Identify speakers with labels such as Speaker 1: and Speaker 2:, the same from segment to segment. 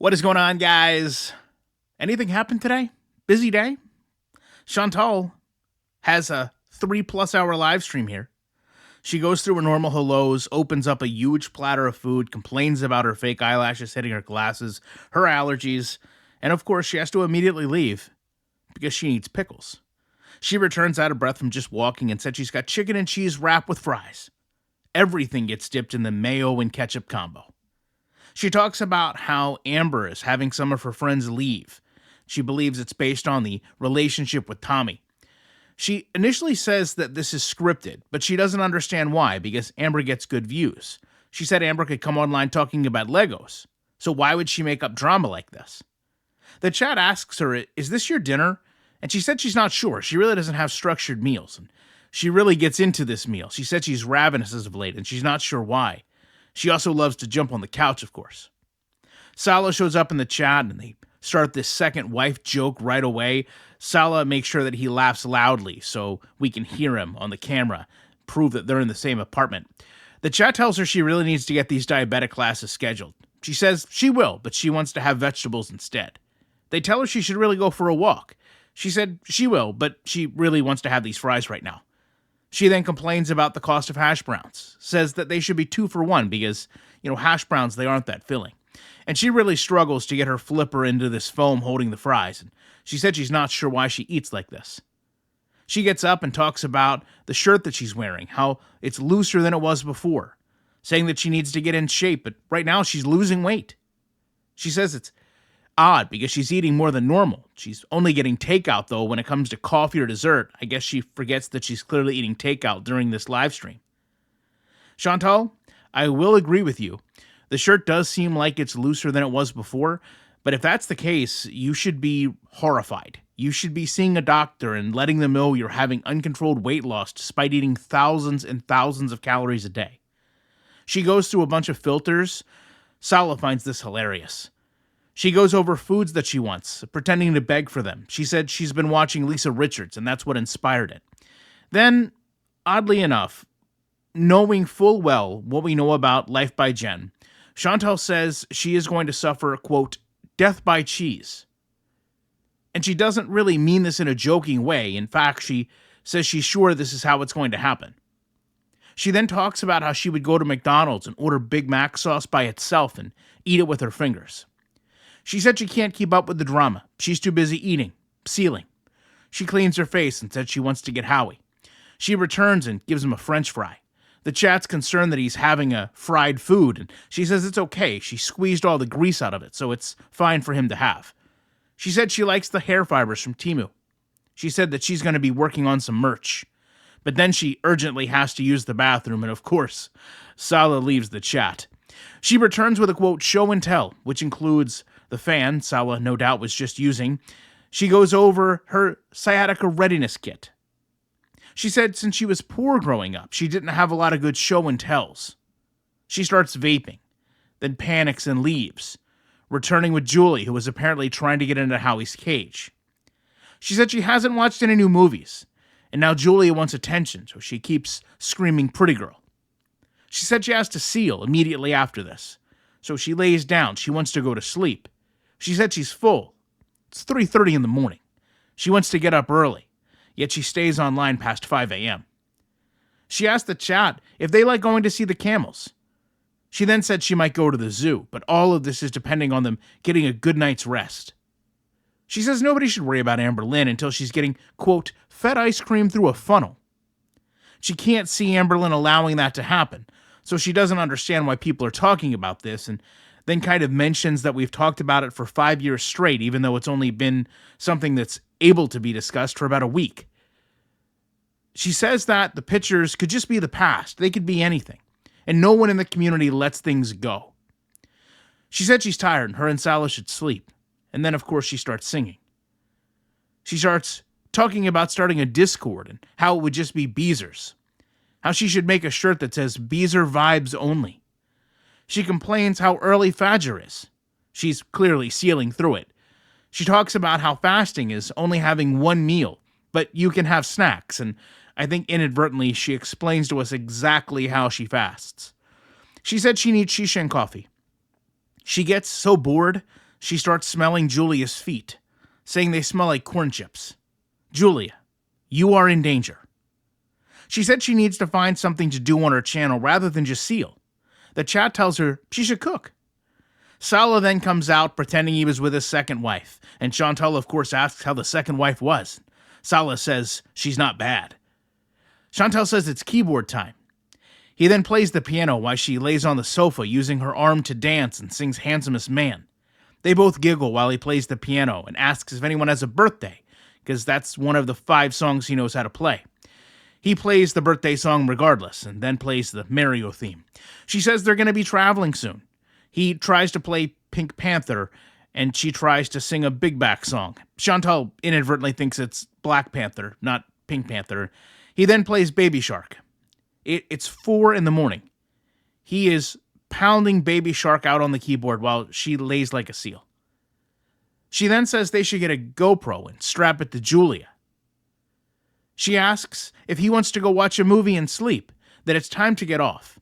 Speaker 1: What is going on, guys? Anything happen today? Busy day? Chantal has a 3+ hour live stream here. She goes through her normal hellos, opens up a huge platter of food, complains about her fake eyelashes hitting her glasses, her allergies, and of course, she has to immediately leave because she needs pickles. She returns out of breath from just walking and said she's got chicken and cheese wrapped with fries. Everything gets dipped in the mayo and ketchup combo. She talks about how Amber is having some of her friends leave. She believes it's based on the relationship with Tommy. She initially says that this is scripted, but she doesn't understand why, because Amber gets good views. She said Amber could come online talking about Legos, so why would she make up drama like this? The chat asks her, "Is this your dinner?" And she said she's not sure. She really doesn't have structured meals. And she really gets into this meal. She said she's ravenous as of late, and she's not sure why. She also loves to jump on the couch, of course. Salah shows up in the chat, and they start this second wife joke right away. Salah makes sure that he laughs loudly so we can hear him on the camera, prove that they're in the same apartment. The chat tells her she really needs to get these diabetic classes scheduled. She says she will, but she wants to have vegetables instead. They tell her she should really go for a walk. She said she will, but she really wants to have these fries right now. She then complains about the cost of hash browns, says that they should be 2 for 1 because, hash browns, they aren't that filling. And she really struggles to get her flipper into this foam holding the fries, and she said she's not sure why she eats like this. She gets up and talks about the shirt that she's wearing, how it's looser than it was before, saying that she needs to get in shape, but right now she's losing weight. She says it's odd because she's eating more than normal. She's only getting takeout, though, when it comes to coffee or dessert. I guess she forgets that she's clearly eating takeout during this live stream. Chantal, I will agree with you. The shirt does seem like it's looser than it was before, but if that's the case, you should be horrified. You should be seeing a doctor and letting them know you're having uncontrolled weight loss despite eating thousands and thousands of calories a day. She goes through a bunch of filters. Salah finds this hilarious. She goes over foods that she wants, pretending to beg for them. She said she's been watching Lisa Richards, and that's what inspired it. Then, oddly enough, knowing full well what we know about Life by Jen, Chantal says she is going to suffer, quote, death by cheese. And she doesn't really mean this in a joking way. In fact, she says she's sure this is how it's going to happen. She then talks about how she would go to McDonald's and order Big Mac sauce by itself and eat it with her fingers. She said she can't keep up with the drama. She's too busy eating, sealing. She cleans her face and said she wants to get Howie. She returns and gives him a French fry. The chat's concerned that he's having a fried food, and she says it's okay. She squeezed all the grease out of it, so it's fine for him to have. She said she likes the hair fibers from Temu. She said that she's going to be working on some merch. But then she urgently has to use the bathroom, and of course, Salah leaves the chat. She returns with a, quote, show and tell, which includes the fan Salah no doubt was just using. She goes over her sciatica readiness kit. She said since she was poor growing up, she didn't have a lot of good show and tells. She starts vaping, then panics and leaves, returning with Julie, who was apparently trying to get into Howie's cage. She said she hasn't watched any new movies, and now Julia wants attention, so she keeps screaming pretty girl. She said she has to seal immediately after this, so she lays down. She wants to go to sleep. She said she's full. It's 3:30 in the morning. She wants to get up early, yet she stays online past 5 a.m. She asked the chat if they like going to see the camels. She then said she might go to the zoo, but all of this is depending on them getting a good night's rest. She says nobody should worry about Amber Lynn until she's getting, quote, fed ice cream through a funnel. She can't see Amber Lynn allowing that to happen, so she doesn't understand why people are talking about this, and then kind of mentions that we've talked about it for 5 years straight, even though it's only been something that's able to be discussed for about a week. She says that the pictures could just be the past. They could be anything, and no one in the community lets things go. She said she's tired and her and Salah should sleep, and then, of course, she starts singing. She starts talking about starting a Discord and how it would just be Beezers. How she should make a shirt that says Beezer Vibes Only. She complains how early Fajr is. She's clearly sealing through it. She talks about how fasting is only having one meal, but you can have snacks, and I think inadvertently she explains to us exactly how she fasts. She said she needs shisha and coffee. She gets so bored, she starts smelling Julia's feet, saying they smell like corn chips. Julia, you are in danger. She said she needs to find something to do on her channel rather than just seal. The chat tells her she should cook. Salah then comes out pretending he was with his second wife, and Chantal, of course, asks how the second wife was. Salah says she's not bad. Chantal says it's keyboard time. He then plays the piano while she lays on the sofa using her arm to dance and sings Handsomest Man. They both giggle while he plays the piano and asks if anyone has a birthday, because that's one of the 5 songs he knows how to play. He plays the birthday song regardless, and then plays the Mario theme. She says they're going to be traveling soon. He tries to play Pink Panther, and she tries to sing a Big Back song. Chantal inadvertently thinks it's Black Panther, not Pink Panther. He then plays Baby Shark. It's 4 a.m. He is pounding Baby Shark out on the keyboard while she lays like a seal. She then says they should get a GoPro and strap it to Julia. She asks if he wants to go watch a movie and sleep, that it's time to get off.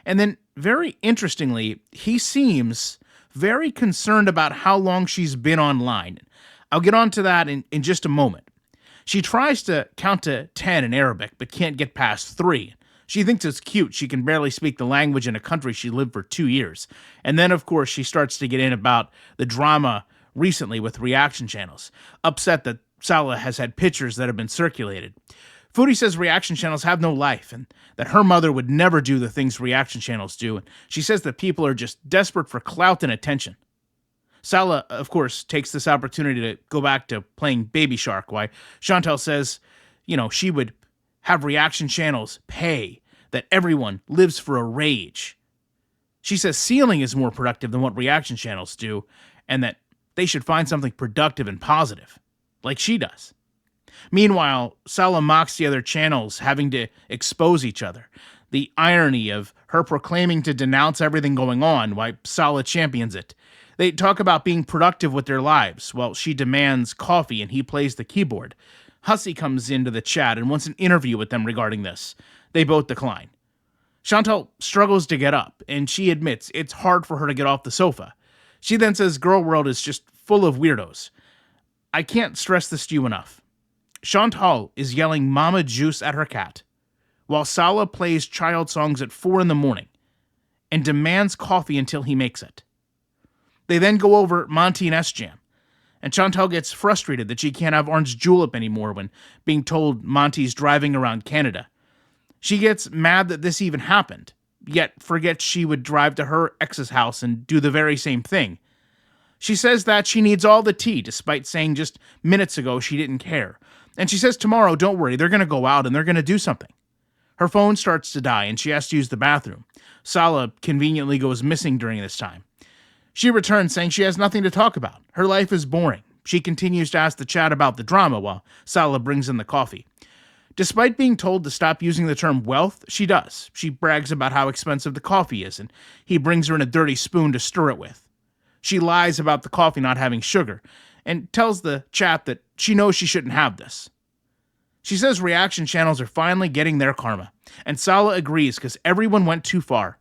Speaker 1: And then, very interestingly, he seems very concerned about how long she's been online. I'll get on to that in just a moment. She tries to count to 10 in Arabic, but can't get past 3. She thinks it's cute. She can barely speak the language in a country she lived for 2 years. And then, of course, she starts to get in about the drama recently with reaction channels, upset that Salah has had pictures that have been circulated. Foodie says reaction channels have no life and that her mother would never do the things reaction channels do, and she says that people are just desperate for clout and attention. Salah, of course, takes this opportunity to go back to playing Baby Shark, while Chantal says, she would have reaction channels pay, that everyone lives for a rage. She says sealing is more productive than what reaction channels do, and that they should find something productive and positive, like she does. Meanwhile, Salah mocks the other channels having to expose each other. The irony of her proclaiming to denounce everything going on while Salah champions it. They talk about being productive with their lives while she demands coffee and he plays the keyboard. Hussey comes into the chat and wants an interview with them regarding this. They both decline. Chantal struggles to get up, and she admits it's hard for her to get off the sofa. She then says Girl World is just full of weirdos. I can't stress this to you enough. Chantal is yelling Mama Juice at her cat, while Salah plays child songs at 4 a.m. and demands coffee until he makes it. They then go over Monty and S-Jam, and Chantal gets frustrated that she can't have Orange Julep anymore when being told Monty's driving around Canada. She gets mad that this even happened, yet forgets she would drive to her ex's house and do the very same thing. She says that she needs all the tea, despite saying just minutes ago she didn't care. And she says tomorrow, don't worry, they're going to go out and they're going to do something. Her phone starts to die and she has to use the bathroom. Salah conveniently goes missing during this time. She returns saying she has nothing to talk about. Her life is boring. She continues to ask the chat about the drama while Salah brings in the coffee. Despite being told to stop using the term wealth, she does. She brags about how expensive the coffee is and he brings her in a dirty spoon to stir it with. She lies about the coffee not having sugar and tells the chat that she knows she shouldn't have this. She says reaction channels are finally getting their karma, and Salah agrees because everyone went too far.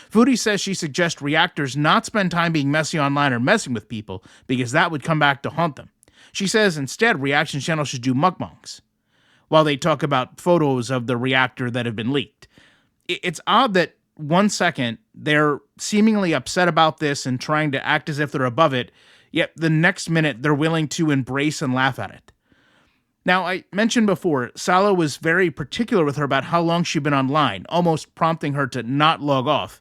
Speaker 1: Foodie says she suggests reactors not spend time being messy online or messing with people because that would come back to haunt them. She says instead reaction channels should do mukbangs, while they talk about photos of the reactor that have been leaked. It's odd that 1 second they're seemingly upset about this and trying to act as if they're above it, yet the next minute they're willing to embrace and laugh at it. Now, I mentioned before, Salah was very particular with her about how long she'd been online, almost prompting her to not log off.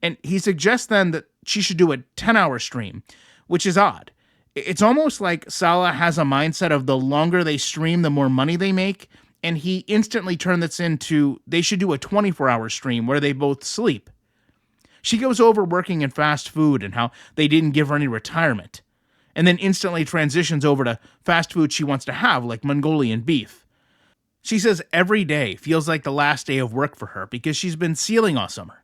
Speaker 1: And he suggests then that she should do a 10-hour stream, which is odd. It's almost like Salah has a mindset of the longer they stream, the more money they make, and he instantly turned this into they should do a 24-hour stream where they both sleep. She goes over working in fast food and how they didn't give her any retirement, and then instantly transitions over to fast food she wants to have, like Mongolian beef. She says every day feels like the last day of work for her because she's been sealing all summer.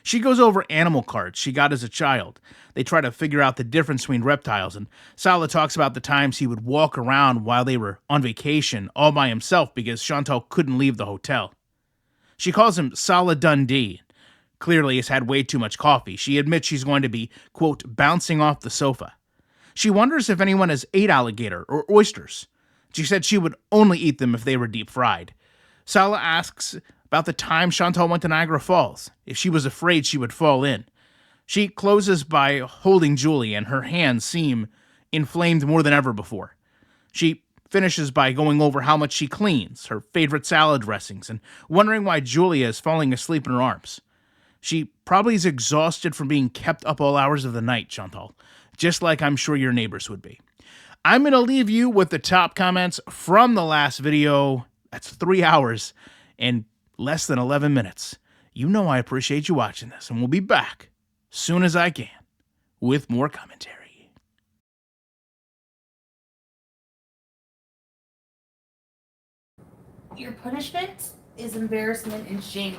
Speaker 1: She goes over animal cards she got as a child. They try to figure out the difference between reptiles, and Salah talks about the times he would walk around while they were on vacation all by himself because Chantal couldn't leave the hotel. She calls him Salah Dundee. Clearly has had way too much coffee. She admits she's going to be, quote, bouncing off the sofa. She wonders if anyone has ate alligator or oysters. She said she would only eat them if they were deep fried. Salah asks about the time Chantal went to Niagara Falls, if she was afraid she would fall in. She closes by holding Julie, and her hands seem inflamed more than ever before. She finishes by going over how much she cleans, her favorite salad dressings, and wondering why Julia is falling asleep in her arms. She probably is exhausted from being kept up all hours of the night, Chantal, just like I'm sure your neighbors would be. I'm going to leave you with the top comments from the last video. That's 3 hours and less than 11 minutes. You know I appreciate you watching this, and we'll be back soon as I can with more commentary.
Speaker 2: Your punishment is embarrassment and shame.